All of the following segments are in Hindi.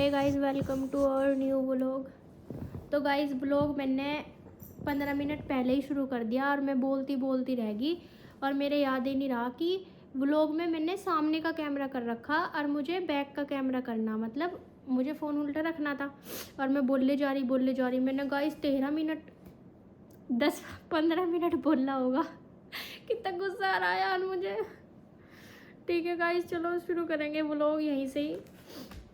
Hey guys, welcome to our new vlog. तो गाइस व्लॉग मैंने 15 मिनट पहले ही शुरू कर दिया और मैं बोलती बोलती रह गई और मेरे याद ही नहीं रहा कि व्लॉग में मैंने सामने का कैमरा कर रखा और मुझे बैक का कैमरा करना, मतलब मुझे फ़ोन उल्टा रखना था। और मैं बोलने जा रही मैंने गाइस 13 मिनट 10-15 मिनट बोलना होगा। कितना गुस्सा आ रहा है यार मुझे। ठीक है गाइस, चलो शुरू करेंगे व्लॉग यहीं से ही।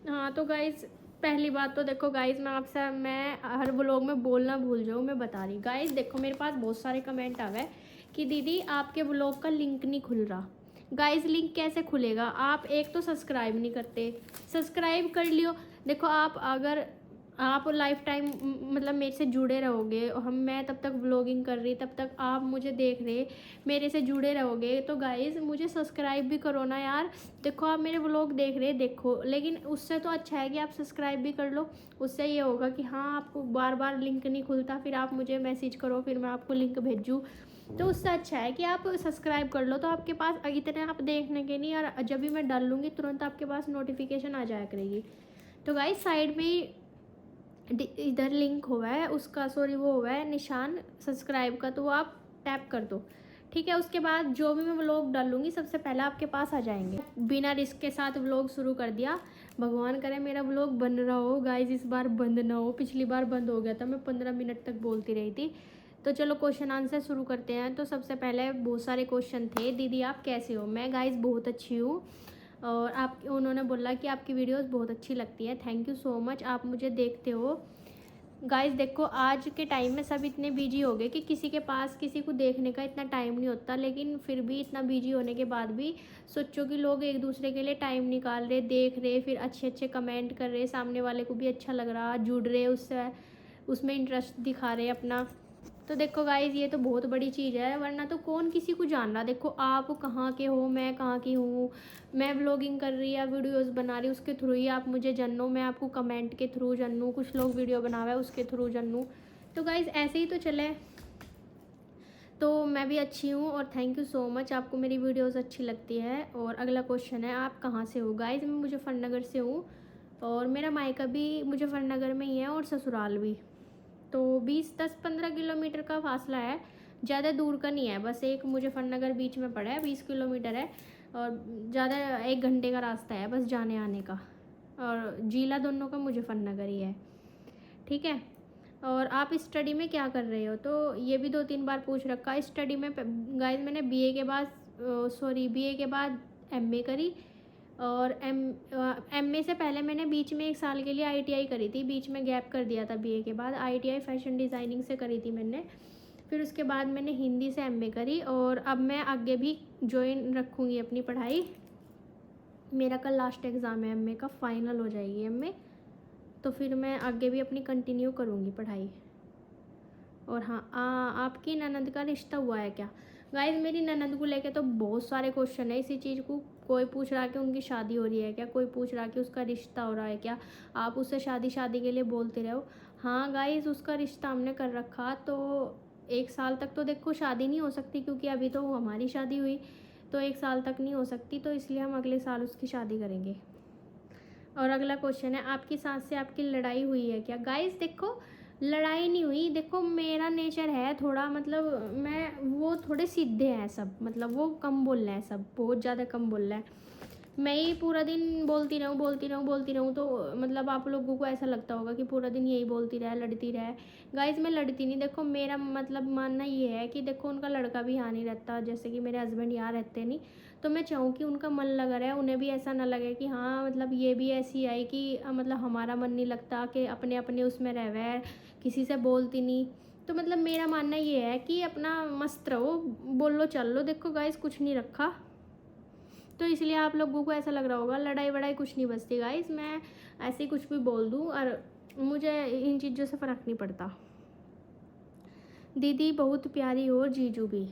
हाँ तो गाइस, पहली बात तो देखो गाइस, मैं हर व्लॉग में बोलना भूल जाऊँ, मैं बता रही। गाइस देखो, मेरे पास बहुत सारे कमेंट आ गए कि दीदी आपके व्लॉग का लिंक नहीं खुल रहा। गाइस लिंक कैसे खुलेगा? आप एक तो सब्सक्राइब नहीं करते, सब्सक्राइब कर लियो। देखो आप लाइफ टाइम मतलब मेरे से जुड़े रहोगे, मैं तब तक व्लॉगिंग कर रही, तब तक आप मुझे देख रहे, मेरे से जुड़े रहोगे, तो गाइस मुझे सब्सक्राइब भी करो ना यार। देखो आप मेरे व्लॉग देख रहे देखो, लेकिन उससे तो अच्छा है कि आप सब्सक्राइब भी कर लो। उससे ये होगा कि हाँ, आपको बार बार लिंक नहीं खुलता, फिर आप मुझे मैसेज करो, फिर मैं आपको लिंक भेजूँ। तो उससे अच्छा है कि आप सब्सक्राइब कर लो, तो आपके पास इतने आप देखने के नहीं, और जब भी मैं डालूँगी तुरंत आपके पास नोटिफिकेशन आ जाया करेगी। तो गाइस साइड में इधर लिंक हुआ है उसका, सॉरी वो हुआ है निशान सब्सक्राइब का, तो वो आप टैप कर दो, ठीक है। उसके बाद जो भी मैं व्लॉग डालूंगी सबसे पहले आपके पास आ जाएंगे। बिना रिस्क के साथ व्लॉग शुरू कर दिया। भगवान करे मेरा व्लॉग बन रहा हो गाइस, इस बार बंद ना हो। पिछली बार बंद हो गया था, मैं 15 मिनट तक बोलती रही थी। तो चलो क्वेश्चन आंसर शुरू करते हैं। तो सबसे पहले बहुत सारे क्वेश्चन थे, दीदी आप कैसे हो? मैं गाइस बहुत अच्छी हूँ, और आप उन्होंने बोला कि आपकी वीडियोस बहुत अच्छी लगती है, थैंक यू सो मच, आप मुझे देखते हो। गाइस देखो, आज के टाइम में सब इतने बिजी हो गए कि किसी के पास किसी को देखने का इतना टाइम नहीं होता, लेकिन फिर भी इतना बिजी होने के बाद भी सोचो कि लोग एक दूसरे के लिए टाइम निकाल रहे, देख रहे, फिर अच्छे अच्छे कमेंट कर रहे, सामने वाले को भी अच्छा लग रहा, जुड़ रहे उससे, उसमें इंटरेस्ट दिखा रहे अपना। तो देखो गाइज, ये तो बहुत बड़ी चीज़ है, वरना तो कौन किसी को जान रहा। देखो आप कहाँ के हो, मैं कहाँ की हूँ, मैं व्लॉगिंग कर रही या वीडियोस बना रही, उसके थ्रू ही आप मुझे जानो, मैं आपको कमेंट के थ्रू जानूँ, कुछ लोग वीडियो बना हुआ है उसके थ्रू जानूँ। तो गाइज ऐसे ही तो चले। तो मैं भी अच्छी हूँ और थैंक यू सो मच, आपको मेरी वीडियोस अच्छी लगती है। और अगला क्वेश्चन है, आप कहाँ से हो? गाइज मैं मुजफ्फरनगर से हूँ, और मेरा मायका भी मुजफ्फरनगर में ही है और ससुराल भी। तो 10-15 किलोमीटर का फासला है, ज़्यादा दूर का नहीं है, बस एक मुजफ्फरनगर बीच में पड़ा है, 20 किलोमीटर है, और ज़्यादा 1 घंटे का रास्ता है बस जाने आने का, और जिला दोनों का मुजफ्फरनगर ही है, ठीक है। और आप स्टडी में क्या कर रहे हो? तो ये भी 2-3 बार पूछ रखा। स्टडी में गाइस मैंने बीए के बाद एमए करी, और एमए से पहले मैंने बीच में 1 साल के लिए आईटीआई करी थी, बीच में गैप कर दिया था बीए के बाद। आईटीआई फैशन डिज़ाइनिंग से करी थी मैंने। फिर उसके बाद मैंने हिंदी से एमए करी, और अब मैं आगे भी ज्वाइन रखूँगी अपनी पढ़ाई। मेरा कल लास्ट एग्ज़ाम है एमए का, फाइनल हो जाएगी एमए, तो फिर मैं आगे भी अपनी कंटिन्यू करूँगी पढ़ाई। और हाँ, आपकी ननद का रिश्ता हुआ है क्या? गाइस मेरी ननद को लेके तो बहुत सारे क्वेश्चन है इसी चीज़ को। कोई पूछ रहा है कि उनकी शादी हो रही है क्या, कोई पूछ रहा है कि उसका रिश्ता हो रहा है क्या, आप उससे शादी शादी के लिए बोलते रहो। हाँ गाइस, उसका रिश्ता हमने कर रखा, तो 1 साल तक तो देखो शादी नहीं हो सकती, क्योंकि अभी तो हमारी शादी हुई, तो 1 साल तक नहीं हो सकती, तो इसलिए हम अगले साल उसकी शादी करेंगे। और अगला क्वेश्चन है, आपकी सास से आपकी लड़ाई हुई है क्या? गाइस देखो, लड़ाई नहीं हुई। देखो मेरा नेचर है थोड़ा, मतलब वो थोड़े सीधे हैं सब, मतलब वो कम बोल रहे हैं सब, बहुत ज़्यादा कम बोल रहे हैं। मैं ही पूरा दिन बोलती रहूँ, तो मतलब आप लोगों को ऐसा लगता होगा कि पूरा दिन यही बोलती रहे, लड़ती रहे। गाइस मैं लड़ती नहीं। देखो मेरा मतलब मानना ये है कि देखो उनका लड़का भी यहाँ नहीं रहता, जैसे कि मेरे हस्बैंड यहाँ रहते नहीं, तो मैं चाहूँ कि उनका मन लगा रहे, उन्हें भी ऐसा ना लगे कि हाँ मतलब ये भी ऐसी आई कि मतलब हमारा मन नहीं लगता, कि अपने अपने उसमें रह किसी से बोलती नहीं। तो मतलब मेरा मानना ये है कि अपना मस्त रहो, बोलो चल लो। देखो गाइस कुछ नहीं रखा, तो इसलिए आप लोगों को ऐसा लग रहा होगा लड़ाई वड़ाई कुछ नहीं बचती। गाइस मैं ऐसे ही कुछ भी बोल दूँ, और मुझे इन चीज़ों से फ़र्क नहीं पड़ता। दीदी बहुत प्यारी हो, जीजू भी,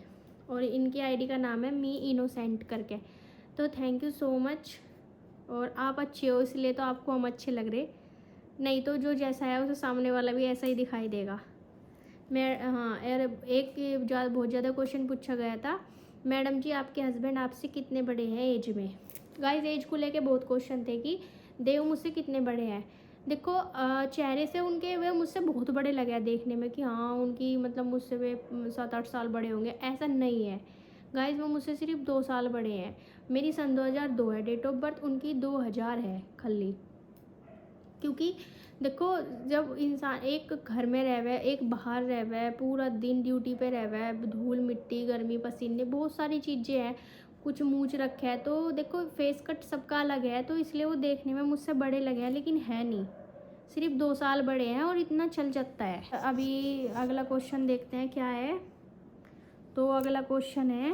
और इनकी आईडी का नाम है मी इनोसेंट करके। तो थैंक यू सो मच, और आप अच्छे हो इसलिए तो आपको हम अच्छे लग रहे, नहीं तो जो जैसा है उसे सामने वाला भी ऐसा ही दिखाई देगा। मैं हाँ यार, बहुत ज़्यादा क्वेश्चन पूछा गया था, मैडम जी आपके हस्बैंड आपसे कितने बड़े हैं एज में? गाइस एज को लेके बहुत क्वेश्चन थे कि देव मुझसे कितने बड़े हैं। देखो चेहरे से उनके वे मुझसे बहुत बड़े लगे हैं देखने में कि हाँ उनकी मतलब मुझसे वे 7-8 साल बड़े होंगे, ऐसा नहीं है गाइज। वो मुझसे सिर्फ 2 साल बड़े हैं। मेरी सन 2002 है डेट ऑफ बर्थ, उनकी 2000 है खल्ली। क्योंकि देखो जब इंसान एक घर में रह है, एक बाहर रह है, पूरा दिन ड्यूटी पे रह है, धूल मिट्टी गर्मी पसीने बहुत सारी चीज़ें हैं, कुछ मूंछ रखा है, तो देखो फेस कट सबका अलग है, तो इसलिए वो देखने में मुझसे बड़े लगे हैं, लेकिन है नहीं, सिर्फ 2 साल बड़े हैं और इतना चल जाता है। अभी अगला क्वेश्चन देखते हैं क्या है। तो अगला क्वेश्चन है,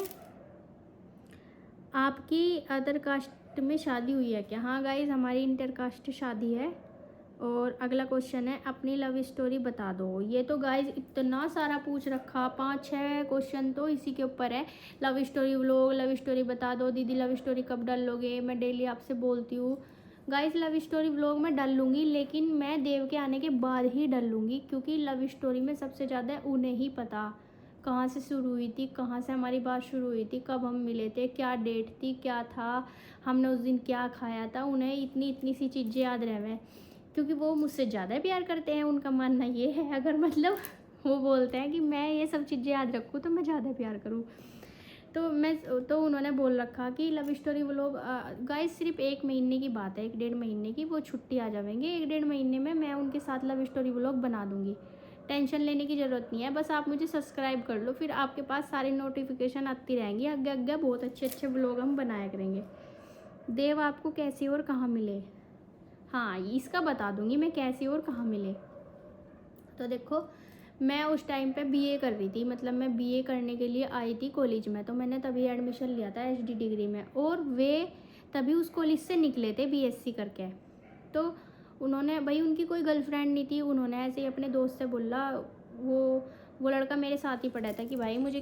आपकी अदर कास्ट में शादी हुई है क्या? हाँ गाइज, हमारी इंटर कास्ट शादी है। और अगला क्वेश्चन है, अपनी लव स्टोरी बता दो। ये तो गाइज इतना सारा पूछ रखा, 5-6 क्वेश्चन तो इसी के ऊपर है। Love story vlog, love story बता दो दीदी, लव स्टोरी कब डालोगे? मैं डेली आपसे बोलती हूँ गाइज लव स्टोरी व्लॉग मैं डाल लूँगी, लेकिन मैं देव के आने के बाद ही डाल लूँगी, क्योंकि लव स्टोरी में सबसे ज़्यादा उन्हें ही पता कहाँ से शुरू हुई थी, कहाँ से हमारी बात शुरू हुई थी, कब हम मिले थे, क्या डेट थी, क्या था, हमने उस दिन क्या खाया था। उन्हें इतनी इतनी सी चीज़ें याद रहे, क्योंकि वो मुझसे ज़्यादा प्यार करते हैं। उनका मानना ये है, अगर मतलब वो बोलते हैं कि मैं ये सब चीज़ें याद रखूँ तो मैं ज़्यादा प्यार करूँ, तो उन्होंने बोल रखा कि लव स्टोरी व्लॉग गाइस सिर्फ 1 महीने की बात है, 1-1.5 महीने की, वो छुट्टी आ जाएंगे 1-1.5 महीने में मैं उनके साथ लव स्टोरी व्लॉग बना दूँगी। टेंशन लेने की ज़रूरत नहीं है, बस आप मुझे सब्सक्राइब कर लो, फिर आपके पास सारी नोटिफिकेशन आती रहेंगी। आगे आगे बहुत अच्छे अच्छे व्लॉग हम बनाया करेंगे। देव आपको कैसे और कहाँ मिले? हाँ इसका बता दूँगी मैं, कैसे और कहाँ मिले। तो देखो मैं उस टाइम पे बीए कर रही थी, मतलब मैं बीए करने के लिए आई थी कॉलेज में, तो मैंने तभी एडमिशन लिया था एचडी डिग्री में, और वे तभी उस कॉलेज से निकले थे बीएससी करके। तो उन्होंने भाई उनकी कोई गर्लफ्रेंड नहीं थी, उन्होंने ऐसे ही अपने दोस्त से बोला, वो लड़का मेरे साथ ही पढ़ा था कि भाई मुझे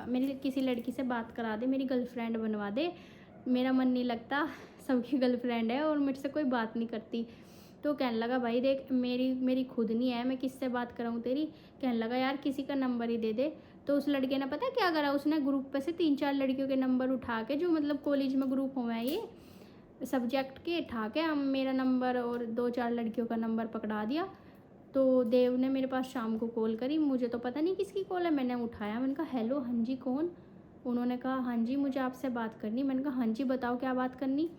मेरी किसी लड़की से बात करा दे, मेरी गर्लफ्रेंड बनवा दे, मेरा मन नहीं लगता, सबकी गर्लफ्रेंड है और मुझसे कोई बात नहीं करती। तो कहने लगा भाई देख मेरी खुद नहीं है, मैं किससे बात कराऊँ तेरी? कहने लगा यार किसी का नंबर ही दे दे। तो उस लड़के ने पता क्या करा, उसने ग्रुप पे से 3-4 लड़कियों के नंबर उठा के, जो मतलब कॉलेज में ग्रुप हुए हैं ये सब्जेक्ट के, उठा के हम मेरा नंबर और 2-4 लड़कियों का नंबर पकड़ा दिया। तो देव ने मेरे पास शाम को कॉल करी, मुझे तो पता नहीं किसकी कॉल है, मैंने उठाया, मैंने कहा हेलो हाँ जी कौन? उन्होंने कहा हाँ जी मुझे आपसे बात करनी। मैंने कहा हाँ जी बताओ क्या बात करनी?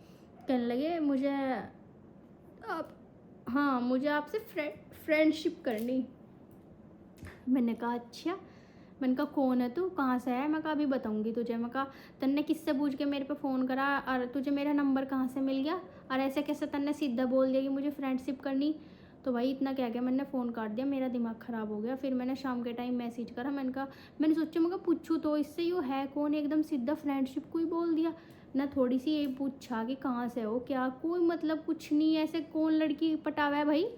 कहने लगे मुझे आपसे फ्रेंडशिप करनी। मैंने कहा अच्छा। मैंने कहा कौन है तू, कहाँ से है? मैं कहा अभी बताऊंगी तुझे। मैं कहा तन्ने किससे पूछ के मेरे पे फ़ोन करा, और तुझे मेरा नंबर कहाँ से मिल गया, और ऐसे कैसे तन्ने सीधा बोल दिया कि मुझे फ्रेंडशिप करनी? तो भाई इतना क्या क्या मैंने फ़ोन काट दिया, मेरा दिमाग ख़राब हो गया। फिर मैंने शाम के टाइम मैसेज करा, मैंने सोचा मैं पूछूँ तो इससे यू है कौन, एकदम सीधा फ्रेंडशिप को ही बोल दिया ना। थोड़ी सी ये पूछा कि कहाँ से हो, क्या, कोई मतलब कुछ नहीं, ऐसे कौन लड़की पटावा है भाई।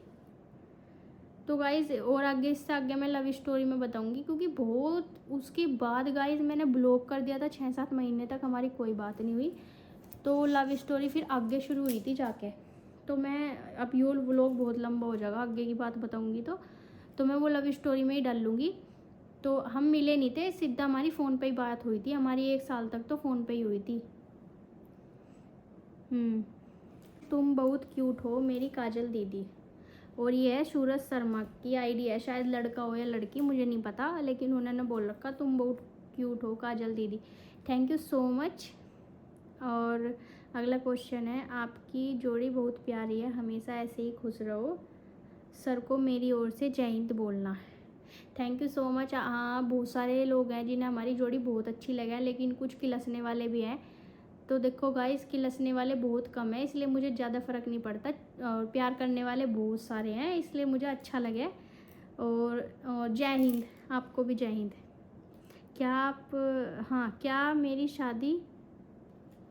तो गाइज़ और आगे इससे आगे मैं लव स्टोरी में बताऊंगी, क्योंकि बहुत उसके बाद गाइज़ मैंने ब्लॉक कर दिया था, 6-7 महीने तक हमारी कोई बात नहीं हुई। तो लव स्टोरी फिर आगे शुरू हुई थी जाके। तो मैं अब ये व्लॉग बहुत लंबा हो जाएगा, आगे की बात बताऊंगी तो मैं वो लव स्टोरी में ही डाल लूँगी। तो हम मिले नहीं थे, सीधा हमारी फ़ोन पे ही बात हुई थी, हमारी 1 साल तक तो फ़ोन पे ही हुई थी। तुम बहुत क्यूट हो मेरी काजल दीदी। और ये है सूरज शर्मा की आईडी है, शायद लड़का हो या लड़की मुझे नहीं पता, लेकिन उन्होंने बोल रखा तुम बहुत क्यूट हो काजल दीदी। Thank you so much. और अगला क्वेश्चन है, आपकी जोड़ी बहुत प्यारी है, हमेशा ऐसे ही खुश रहो, सर को मेरी ओर से जय हिंद बोलना। Thank you so much. हाँ बहुत सारे लोग हैं जिन्हें हमारी जोड़ी बहुत अच्छी लगे है, लेकिन कुछ किलसने वाले भी हैं। तो देखो गाइस किलसने वाले बहुत कम है, इसलिए मुझे ज़्यादा फ़र्क नहीं पड़ता, और प्यार करने वाले बहुत सारे हैं, इसलिए मुझे अच्छा लगे। और जय हिंद, आपको भी जय हिंद। क्या आप क्या मेरी शादी,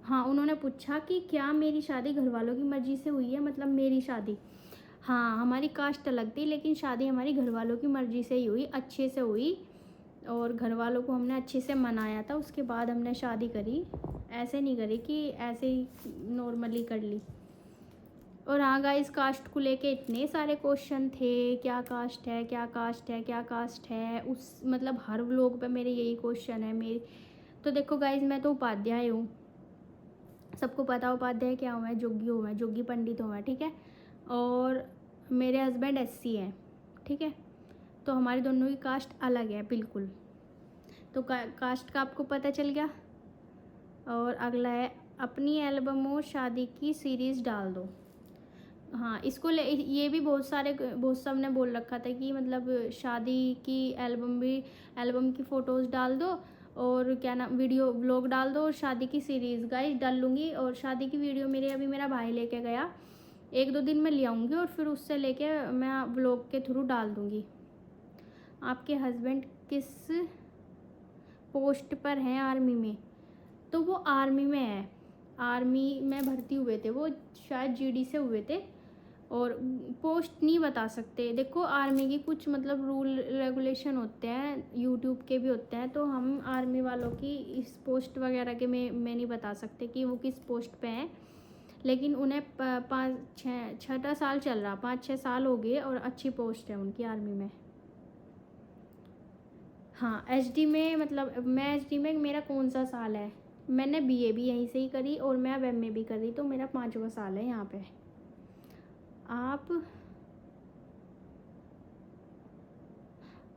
हाँ उन्होंने पूछा कि क्या मेरी शादी घर वालों की मर्ज़ी से हुई है, मतलब मेरी शादी। हाँ हमारी कास्ट अलग थी, लेकिन शादी हमारी घर वालों की मर्ज़ी से ही हुई, अच्छे से हुई, और घर वालों को हमने अच्छे से मनाया था, उसके बाद हमने शादी करी। ऐसे नहीं करी कि ऐसे ही नॉर्मली कर ली। और हाँ गाइस कास्ट को लेके इतने सारे क्वेश्चन थे, क्या कास्ट है, क्या कास्ट है, क्या कास्ट है, उस मतलब हर व्लॉग पे मेरे यही क्वेश्चन है मेरी। तो देखो गाइस मैं तो उपाध्याय हूँ, सबको पता उपाध्याय क्या हुआ है, जोगी हुआ है, जोगी पंडित हुआ है, ठीक है। और मेरे हस्बैंड SC हैं, ठीक है। तो हमारे दोनों की कास्ट अलग है बिल्कुल। तो कास्ट का आपको पता चल गया। और अगला है अपनी एल्बम और शादी की सीरीज़ डाल दो। हाँ, इसको ये भी बहुत सब ने बोल रखा था कि मतलब शादी की एल्बम की फ़ोटोज़ डाल दो और क्या नाम वीडियो व्लॉग डाल दो और शादी की सीरीज़। गाइस डाल लूँगी। और शादी की वीडियो मेरा भाई लेके गया, 1-2 दिन में ले आऊँगी और फिर उससे लेके मैं व्लॉग के थ्रू डाल दूँगी। आपके हस्बैंड किस पोस्ट पर हैं आर्मी में? तो वो आर्मी में है, आर्मी में भर्ती हुए थे वो, शायद GD से हुए थे। और पोस्ट नहीं बता सकते। देखो आर्मी की कुछ मतलब रूल रेगुलेशन होते हैं, यूट्यूब के भी होते हैं, तो हम आर्मी वालों की इस पोस्ट वगैरह के मैं नहीं बता सकते कि वो किस पोस्ट पे हैं। लेकिन उन्हें 5-6 साल चल रहा, 5-6 साल हो गए और अच्छी पोस्ट है उनकी आर्मी में। हाँ, HD में मतलब मैं HD में मेरा कौन सा साल है? मैंने BA भी यहीं से ही करी और मैं अब MA भी कर रही, तो मेरा 5वां साल है यहाँ पे।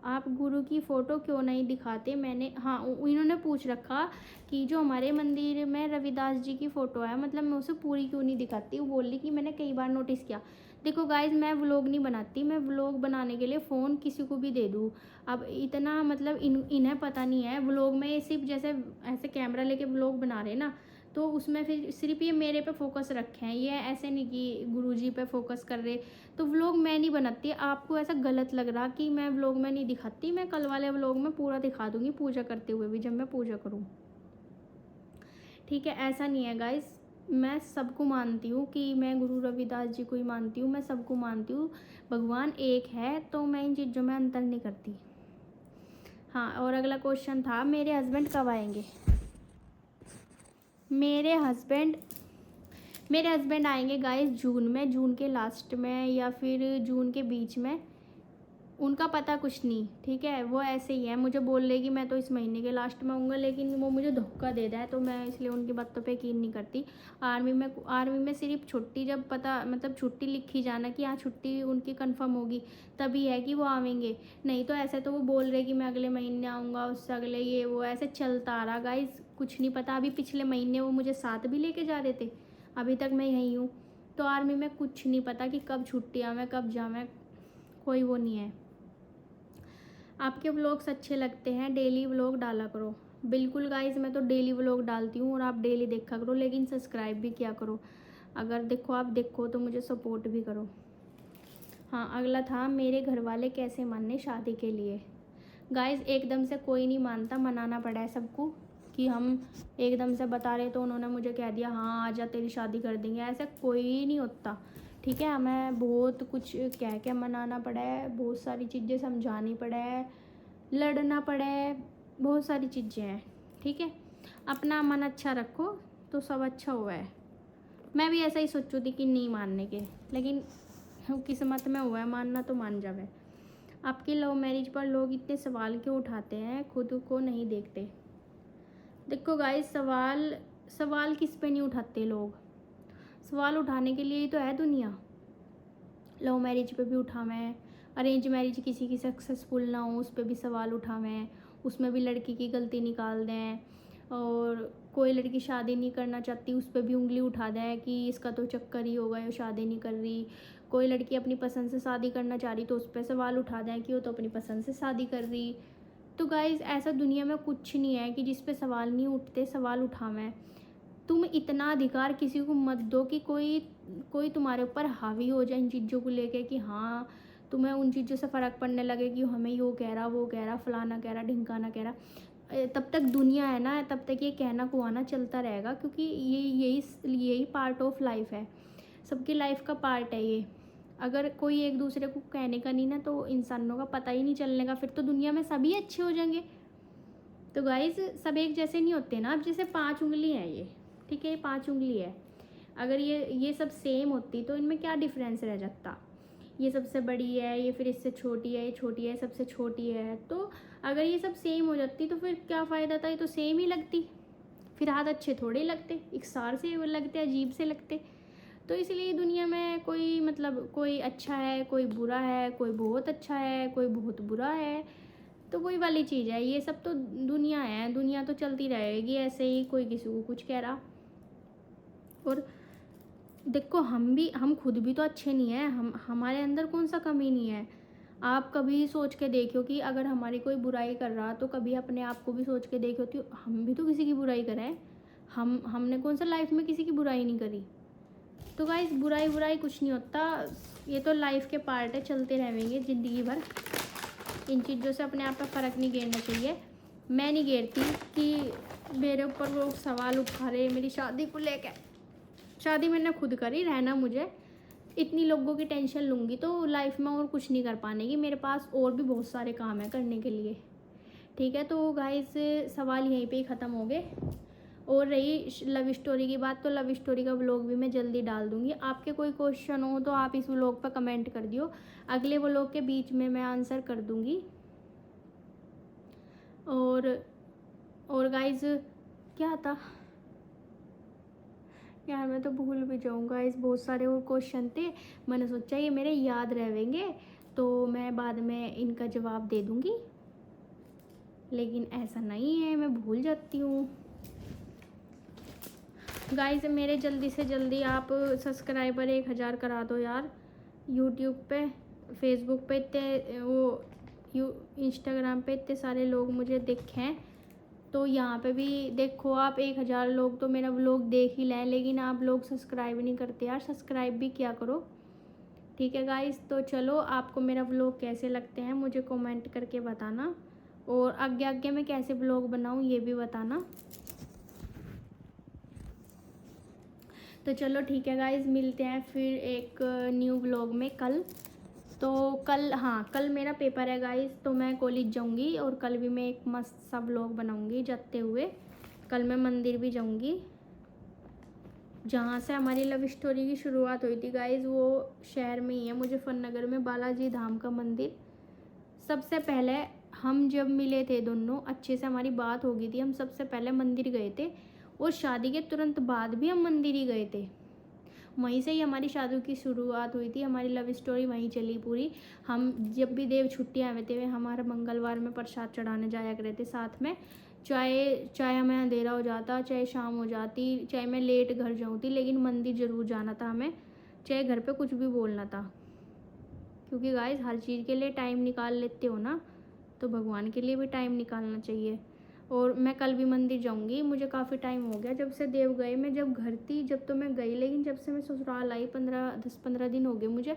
आप गुरु की फ़ोटो क्यों नहीं दिखाते? मैंने हाँ, इन्होंने पूछ रखा कि जो हमारे मंदिर में रविदास जी की फ़ोटो है, मतलब मैं उसे पूरी क्यों नहीं दिखाती। वो बोल रही कि मैंने कई बार नोटिस किया। देखो गाइज, मैं व्लॉग नहीं बनाती, मैं व्लॉग बनाने के लिए फ़ोन किसी को भी दे दूँ। अब इतना मतलब इन्हें पता नहीं है व्लॉग में, ये सिर्फ जैसे ऐसे कैमरा लेके व्लॉग बना रहे ना, तो उसमें फिर सिर्फ ये मेरे पे फोकस रखे हैं, ये ऐसे नहीं कि गुरुजी पे फोकस कर रहे। तो व्लॉग मैं नहीं बनाती। आपको ऐसा गलत लग रहा कि मैं व्लॉग में नहीं दिखाती, मैं कल वाले व्लॉग में पूरा दिखा दूँगी, पूजा करते हुए भी, जब मैं पूजा करूँ, ठीक है। ऐसा नहीं है गाइस, मैं सबको मानती हूँ कि मैं गुरु रविदास जी को ही मानती हूँ, मैं सबको मानती हूँ। भगवान एक है, तो मैं इन चीज़ों में अंतर नहीं करती। हाँ, और अगला क्वेश्चन था मेरे हस्बैंड कब आएंगे? मेरे हस्बैंड आएंगे गाइस जून में, जून के लास्ट में या फिर जून के बीच में। उनका पता कुछ नहीं, ठीक है। वो ऐसे ही है, मुझे बोल रहे कि मैं तो इस महीने के लास्ट में आऊँगा, लेकिन वो मुझे धोखा दे रहा है, तो मैं इसलिए उनकी बातों पे यकीन नहीं करती। आर्मी में सिर्फ छुट्टी जब पता मतलब छुट्टी लिखी जाना कि हाँ छुट्टी उनकी कंफर्म होगी, तभी है कि वो आवेंगे। नहीं तो ऐसे तो वो बोल रहे कि मैं अगले महीने आऊँगा, उससे अगले, ये वो ऐसे चलता आ रहा गाइज, कुछ नहीं पता। अभी पिछले महीने वो मुझे साथ भी लेके जा रहे थे, अभी तक मैं यहीं हूँ। तो आर्मी में कुछ नहीं पता कि कब छुट्टी आवे कब जावे, कोई वो नहीं है। आपके व्लॉग्स अच्छे लगते हैं, डेली व्लॉग डाला करो। बिल्कुल गाइज, मैं तो डेली व्लॉग डालती हूँ और आप डेली देखा करो, लेकिन सब्सक्राइब भी किया करो। अगर आप देखो तो मुझे सपोर्ट भी करो। हाँ, अगला था मेरे घर वाले कैसे माने शादी के लिए? गाइज एकदम से कोई नहीं मानता, मनाना पड़ा है सबको। कि हम एकदम से बता रहे तो उन्होंने मुझे कह दिया हाँ आजा तेरी शादी कर देंगे, ऐसा कोई नहीं होता, ठीक है। हमें बहुत कुछ कह के मनाना पड़ा है, बहुत सारी चीज़ें समझानी पड़ा है, लड़ना पड़ा है, बहुत सारी चीज़ें हैं, ठीक है। अपना मन अच्छा रखो तो सब अच्छा हुआ है। मैं भी ऐसा ही सोचू थी कि नहीं मानने के, लेकिन किस्मत में हुआ है, मानना तो मान जावे। आपकी लव मैरिज पर लोग इतने सवाल क्यों उठाते हैं, खुद को नहीं देखते? देखो गाइस, सवाल किस पे नहीं उठाते लोग? सवाल उठाने के लिए ही तो है दुनिया। लव मैरिज पे भी उठावें, अरेंज मैरिज किसी की सक्सेसफुल ना हो उस पर भी सवाल उठावें, उसमें भी लड़की की गलती निकाल दें। और कोई लड़की शादी नहीं करना चाहती, उस पर भी उंगली उठा दें कि इसका तो चक्कर ही होगा, ये शादी नहीं कर रही। कोई लड़की अपनी पसंद से शादी करना चाह रही तो उस पर सवाल उठा दें कि वो तो अपनी पसंद से शादी कर रही। तो गाइज़ ऐसा दुनिया में कुछ नहीं है कि जिस पे सवाल नहीं उठते, सवाल उठावें। तुम इतना अधिकार किसी को मत दो कि कोई तुम्हारे ऊपर हावी हो जाए इन चीज़ों को लेके, कि हाँ तुम्हें उन चीज़ों से फ़र्क पड़ने लगे कि हमें यो कह रहा, वो कह रहा, फलाना कह रहा, ढिमकाना कह रहा। तब तक दुनिया है ना, तब तक ये कहना कुआना चलता रहेगा, क्योंकि यही पार्ट ऑफ लाइफ है, सबकी लाइफ का पार्ट है ये। अगर कोई एक दूसरे को कहने का नहीं ना, तो इंसानों का पता ही नहीं चलने का, फिर तो दुनिया में सभी अच्छे हो जाएंगे। तो गाइज सब एक जैसे नहीं होते ना। अब जैसे 5 उंगली है ये, ठीक है, ये 5 उंगली है, अगर ये सब सेम होती तो इनमें क्या डिफरेंस रह जाता? ये सबसे बड़ी है, ये फिर इससे छोटी है, ये छोटी है, सबसे छोटी है। तो अगर ये सब सेम हो जाती तो फिर क्या फ़ायदा था? ये तो सेम ही लगती, फिर हाथ अच्छे थोड़े लगते, इकसार से लगते, अजीब से लगते। तो इसलिए दुनिया में कोई मतलब कोई अच्छा है, कोई बुरा है, कोई बहुत अच्छा है, कोई बहुत बुरा है। तो वही वाली चीज़ है, ये सब तो दुनिया है, दुनिया तो चलती रहेगी ऐसे ही, कोई किसी को कुछ कह रहा। और देखो हम खुद भी तो अच्छे नहीं हैं, हमारे अंदर कौन सा कमी नहीं है। आप कभी सोच के देखो कि अगर हमारी कोई बुराई कर रहा तो कभी अपने आप को भी सोच के देखो कि हम भी तो किसी की बुराई करें। हमने कौन सा लाइफ में किसी की बुराई नहीं करी। तो गाइस बुराई कुछ नहीं होता, ये तो लाइफ के पार्ट है, चलते रहेंगे ज़िंदगी भर। इन चीज़ों से अपने आप पे फ़र्क नहीं घेरना चाहिए। मैं नहीं घेरती कि मेरे ऊपर लोग सवाल उठा रहे मेरी शादी को लेकर। शादी मैंने खुद करी, रहना मुझे, इतनी लोगों की टेंशन लूँगी तो लाइफ में और कुछ नहीं कर पाने की। मेरे पास और भी बहुत सारे काम है करने के लिए। ठीक है, तो गाइस सवाल यहीं पे ही ख़त्म हो गए। और रही लव स्टोरी की बात, तो लव स्टोरी का व्लॉग भी मैं जल्दी डाल दूँगी। आपके कोई क्वेश्चन हो तो आप इस व्लॉग पर कमेंट कर दियो, अगले व्लॉग के बीच में मैं आंसर कर दूँगी। और गाइस क्या था यार, मैं तो भूल भी जाऊँगा। इस बहुत सारे और क्वेश्चन थे, मैंने सोचा ये मेरे याद रहेंगे तो मैं बाद में इनका जवाब दे दूँगी, लेकिन ऐसा नहीं है, मैं भूल जाती हूँ। गाइस मेरे जल्दी से जल्दी आप सब्सक्राइबर 1000 करा दो यार। यूट्यूब पे, फेसबुक पे इतने इंस्टाग्राम पे इतने सारे लोग मुझे देखें, तो यहाँ पे भी देखो आप 1000 लोग तो मेरा व्लॉग देख ही लें, लेकिन आप लोग सब्सक्राइब नहीं करते यार। सब्सक्राइब भी किया करो। ठीक है गाइस, तो चलो आपको मेरा व्लॉग कैसे लगते हैं मुझे कमेंट करके बताना, और आगे आगे मैं कैसे व्लॉग बनाऊँ ये भी बताना। तो चलो ठीक है गाइस, मिलते हैं फिर एक न्यू व्लॉग में कल। तो कल मेरा पेपर है गाइस, तो मैं कॉलेज जाऊंगी और कल भी मैं एक मस्त सा व्लॉग बनाऊंगी जाते हुए। कल मैं मंदिर भी जाऊंगी जहाँ से हमारी लव स्टोरी की शुरुआत हुई थी गाइस, वो शहर में ही है मुजफ्फरनगर में, बालाजी धाम का मंदिर। सबसे पहले हम जब मिले थे दोनों, अच्छे से हमारी बात हो गई थी, हम सबसे पहले मंदिर गए थे, और शादी के तुरंत बाद भी हम मंदिर ही गए थे। वहीं से ही हमारी शादी की शुरुआत हुई थी, हमारी लव स्टोरी वहीं चली पूरी। हम जब भी देव छुट्टियाँ आए थे, हमारे मंगलवार में प्रसाद चढ़ाने जाया करते थे साथ में। चाहे हमें अंधेरा हो जाता, चाहे शाम हो जाती, चाहे मैं लेट घर जाऊँ थी, लेकिन मंदिर ज़रूर जाना था हमें, चाहे घर पे कुछ भी बोलना था। क्योंकि गाइस हर चीज़ के लिए टाइम निकाल लेते हो ना, तो भगवान के लिए भी टाइम निकालना चाहिए। और मैं कल भी मंदिर जाऊंगी, मुझे काफ़ी टाइम हो गया जब से देव गए। मैं जब घर थी जब तो मैं गई, लेकिन जब से मैं ससुराल आई 10-15 दिन हो गए मुझे,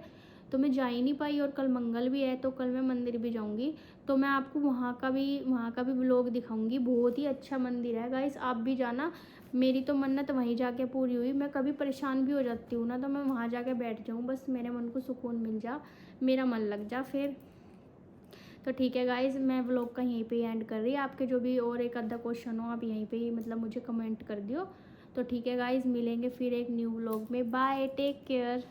तो मैं जा ही नहीं पाई। और कल मंगल भी है तो कल मैं मंदिर भी जाऊंगी, तो मैं आपको वहाँ का भी व्लॉग दिखाऊंगी। बहुत ही अच्छा मंदिर है गाइस, आप भी जाना। मेरी तो मन्नत वहीं जाके पूरी हुई। मैं कभी परेशान भी हो जाती हूँ ना, तो मैं वहाँ जाके बैठ जाऊँ, बस मेरे मन को सुकून मिल जा, मेरा मन लग जा फिर। तो ठीक है गाइज़, मैं व्लॉग का यहीं पे एंड कर रही। आपके जो भी और एक आधा क्वेश्चन हो आप यहीं पे ही मतलब मुझे कमेंट कर दियो। तो ठीक है गाइज़, मिलेंगे फिर एक न्यू व्लॉग में। Bye, take care.